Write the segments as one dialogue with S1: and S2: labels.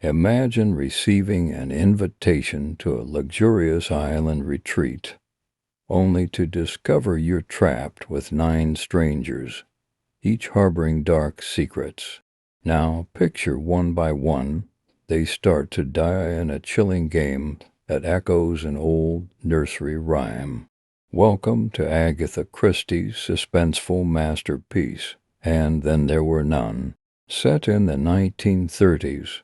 S1: Imagine receiving an invitation to a luxurious island retreat, only to discover you're trapped with 9 strangers, each harboring dark secrets. Now picture one by one, they start to die in a chilling game that echoes an old nursery rhyme. Welcome to Agatha Christie's suspenseful masterpiece, And Then There Were None. Set in the 1930s,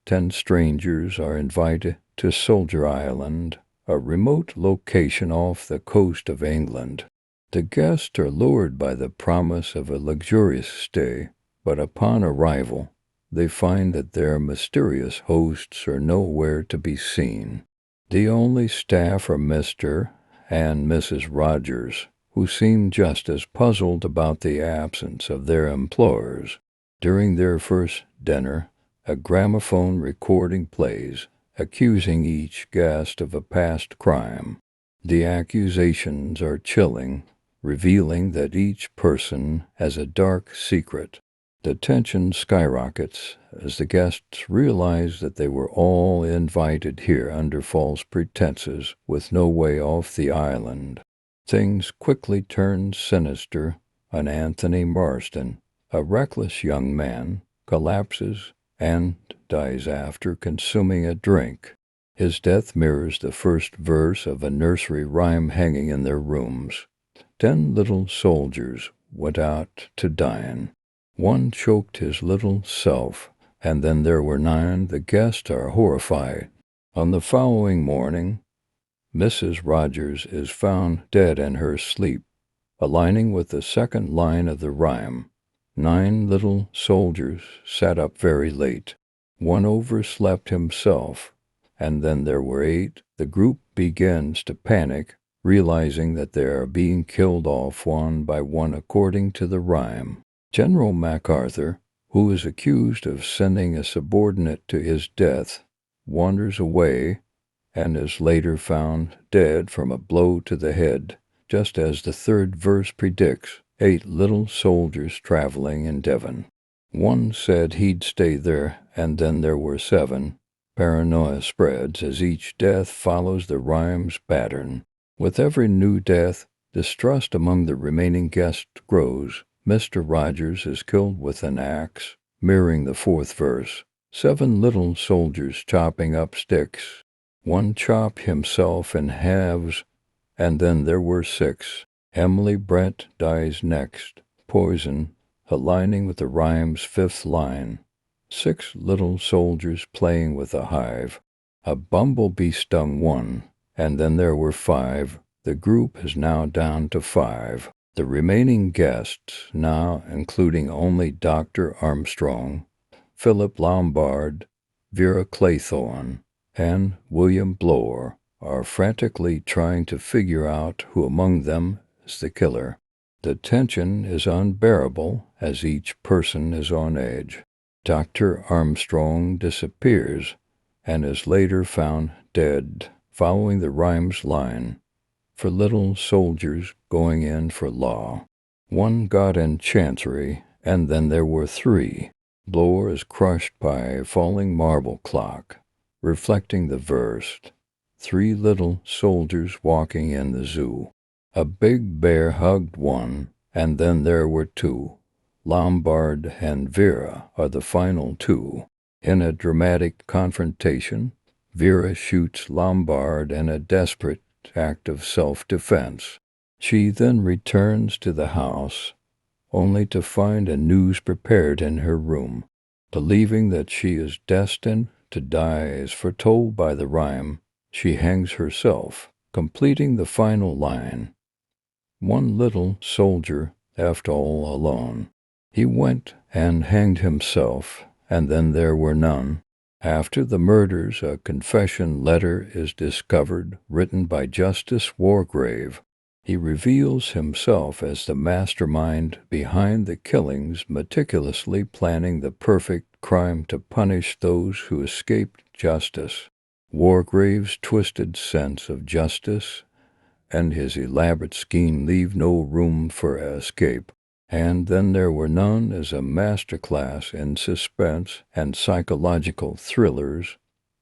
S1: 10 strangers are invited to Soldier Island, a remote location off the coast of England. The guests are lured by the promise of a luxurious stay, but upon arrival, they find that their mysterious hosts are nowhere to be seen. The only staff are Mr. and Mrs. Rogers, who seem just as puzzled about the absence of their employers. During their first dinner, a gramophone recording plays, accusing each guest of a past crime. The accusations are chilling, revealing that each person has a dark secret. The tension skyrockets as the guests realize that they were all invited here under false pretenses with no way off the island. Things quickly turn sinister when Anthony Marston, a reckless young man, collapses and dies after consuming a drink. His death mirrors the first verse of a nursery rhyme hanging in their rooms. 10 little soldiers went out to dine. One choked his little self, and then there were 9. The guests are horrified. On the following morning, Mrs. Rogers is found dead in her sleep, aligning with the second line of the rhyme. 9 little soldiers sat up very late. One overslept himself, and then there were 8. The group begins to panic, realizing that they are being killed off one by one according to the rhyme. General MacArthur, who is accused of sending a subordinate to his death, wanders away and is later found dead from a blow to the head, just as the third verse predicts. 8 little soldiers traveling in Devon. One said he'd stay there, and then there were 7. Paranoia spreads as each death follows the rhyme's pattern. With every new death, distrust among the remaining guests grows. Mr. Rogers is killed with an axe, mirroring the 4th verse. 7 little soldiers chopping up sticks. One chopped himself in halves, and then there were 6. Emily Brent dies next, poison, aligning with the rhyme's 5th line. 6 little soldiers playing with a hive. A bumblebee stung one, and then there were 5. The group is now down to 5. The remaining guests, now including only Dr. Armstrong, Philip Lombard, Vera Claythorne, and William Bloor, are frantically trying to figure out who among them is the killer. The tension is unbearable as each person is on edge. Dr. Armstrong disappears and is later found dead, following the rhyme's line, for little soldiers going in for law. One got in chancery, and then there were 3. Bloor is crushed by a falling marble clock, reflecting the verse. 3 little soldiers walking in the zoo. A big bear hugged one, and then there were 2. Lombard and Vera are the final 2. In a dramatic confrontation, Vera shoots Lombard in a desperate act of self-defense. She then returns to the house, only to find a noose prepared in her room. Believing that she is destined to die as foretold by the rhyme, she hangs herself, completing the final line. 1 little soldier left all alone. He went and hanged himself, and then there were none. After the murders, a confession letter is discovered, written by Justice Wargrave. He reveals himself as the mastermind behind the killings, meticulously planning the perfect crime to punish those who escaped justice. Wargrave's twisted sense of justice and his elaborate scheme leave no room for escape. And then there were none as a masterclass in suspense and psychological thrillers,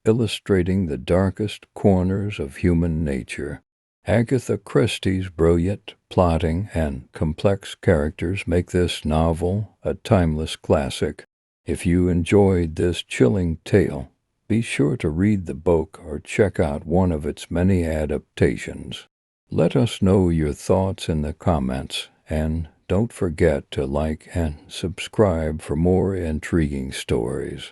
S1: illustrating the darkest corners of human nature. Agatha Christie's brilliant plotting and complex characters make this novel a timeless classic. If you enjoyed this chilling tale, be sure to read the book or check out one of its many adaptations. Let us know your thoughts in the comments, and don't forget to like and subscribe for more intriguing stories.